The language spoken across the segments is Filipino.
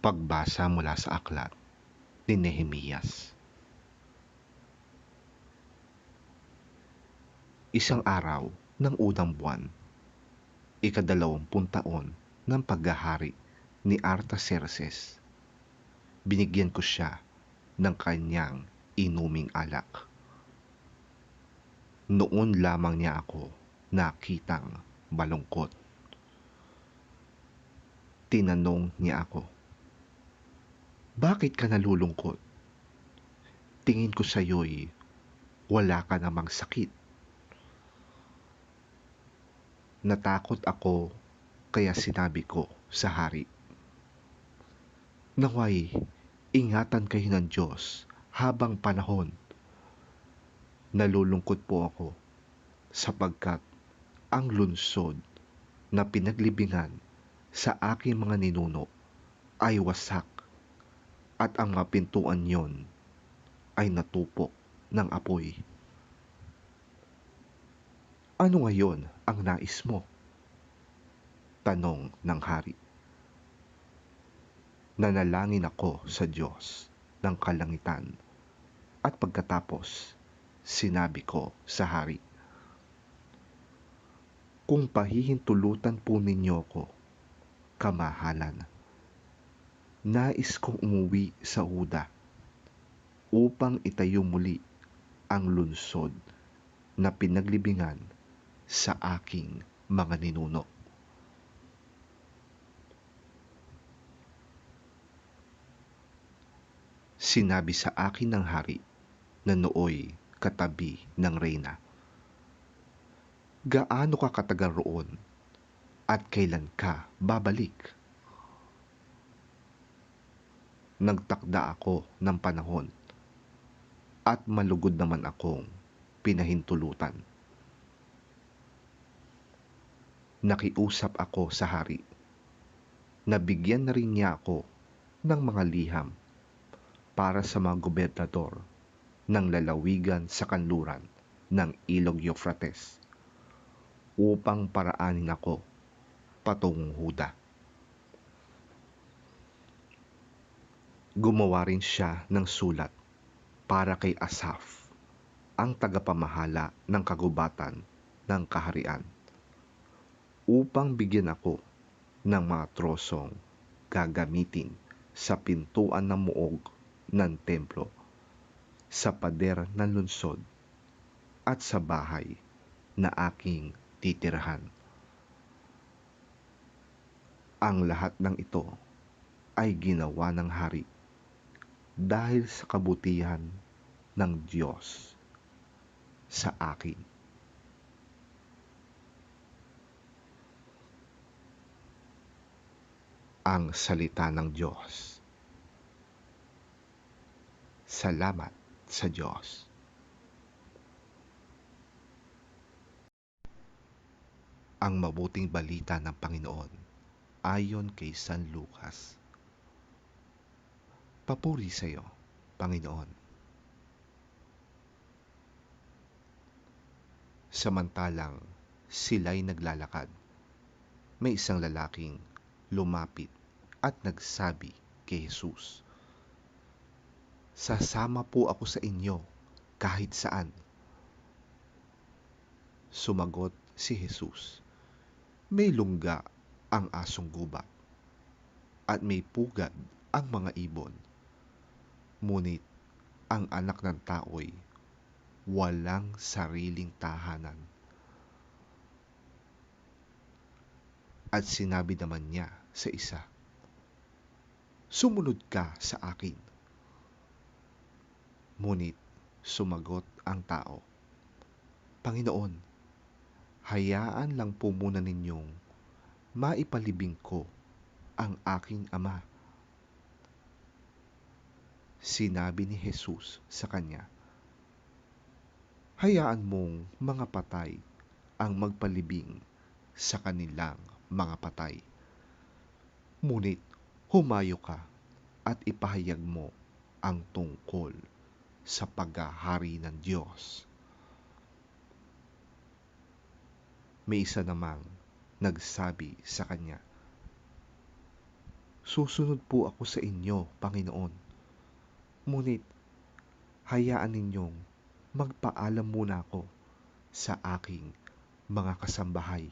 Pagbasa mula sa aklat ni Nehemias. Isang araw ng unang buwan, ika-20 taon ng paghahari ni Artaxerxes, binigyan ko siya ng kanyang inuming alak. Noon lamang niya ako nakitang malungkot. Tinanong niya ako, "Bakit ka nalulungkot? Tingin ko sa'yo'y wala ka namang sakit." Natakot ako kaya sinabi ko sa hari, "Naway, ingatan kayo ng Diyos habang panahon. Nalulungkot po ako sapagkat ang lungsod na pinaglibingan sa aking mga ninuno ay wasak at ang mga pintuan niyon ay natupok ng apoy." "Ano ngayon ang nais mo?" tanong ng hari. Nanalangin ako sa Diyos ng kalangitan at pagkatapos sinabi ko sa hari, "Kung pahihintulutan po ninyo ko, kamahalan. Nais kong umuwi sa Huda upang itayo muli ang lungsod na pinaglibingan sa aking mga ninuno." Sinabi sa akin ng hari na nooy katabi ng reyna, "Gaano ka katagal roon at kailan ka babalik?" Nagtakda ako ng panahon at malugod naman akong pinahintulutan. Nakiusap ako sa hari. Nabigyan na rin niya ako ng mga liham para sa mga gobernador ng lalawigan sa kanluran ng Ilog Euphrates upang paraanin ako patungong Huda. Gumawa rin siya ng sulat para kay Asaph, ang tagapamahala ng kagubatan ng kaharian, upang bigyan ako ng mga trosong gagamitin sa pintuan ng muog ng templo, sa pader ng lungsod at sa bahay na aking titirhan. Ang lahat ng ito ay ginawa ng hari dahil sa kabutihan ng Diyos sa akin. Ang salita ng Diyos. Salamat sa Diyos. Ang mabuting balita ng Panginoon ayon kay San Lucas. Papuri sa iyo, Panginoon. Samantalang sila'y naglalakad, may isang lalaking lumapit at nagsabi kay Jesus, "Sasama po ako sa inyo kahit saan." Sumagot si Jesus, "May lungga ang asong gubat at may pugad ang mga ibon, ngunit ang anak ng tao'y walang sariling tahanan." At sinabi naman niya sa isa, "Sumunod ka sa akin." Ngunit sumagot ang tao, "Panginoon, hayaan lang po muna ninyong maipalibing ko ang aking ama." Sinabi ni Jesus sa kanya, "Hayaan mong mga patay ang magpalibing sa kanilang mga patay. Ngunit humayo ka at ipahayag mo ang tungkol sa paghahari ng Diyos." May isa namang nagsabi sa kanya, Susunod po ako sa inyo, Panginoon. Ngunit hayaan ninyong magpaalam muna ako sa aking mga kasambahay.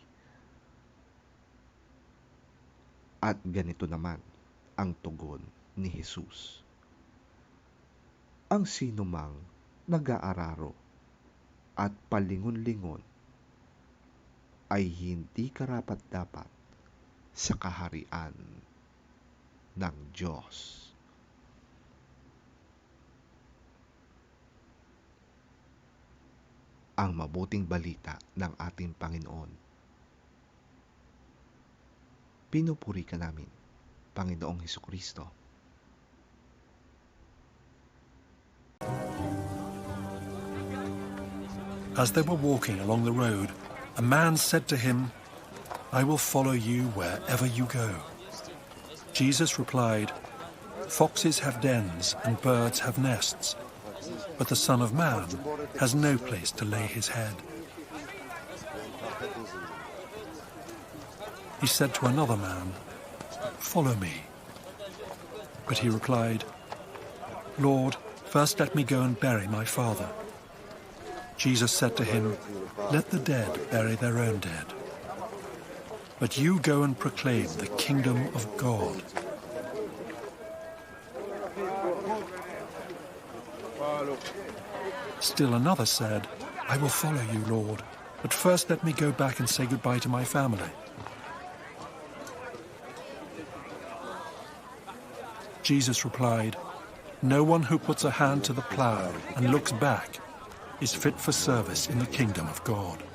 At ganito naman ang tugon ni Jesus. Ang sinumang nag-aararo at palingon-lingon ay hindi karapat-dapat sa kaharian ng Diyos. Ang mabuting balita ng ating Panginoon. Pinupuri ka namin, Panginoong Hesukristo. As they were walking along the road, a man said to him, "I will follow you wherever you go." Jesus replied, "Foxes have dens and birds have nests, but the Son of Man has no place to lay his head." He said to another man, "Follow me." But he replied, "Lord, first let me go and bury my father." Jesus said to him, "Let the dead bury their own dead. But you go and proclaim the kingdom of God." Still another said, "I will follow you, Lord, but first let me go back and say goodbye to my family." Jesus replied, "No one who puts a hand to the plow and looks back is fit for service in the kingdom of God."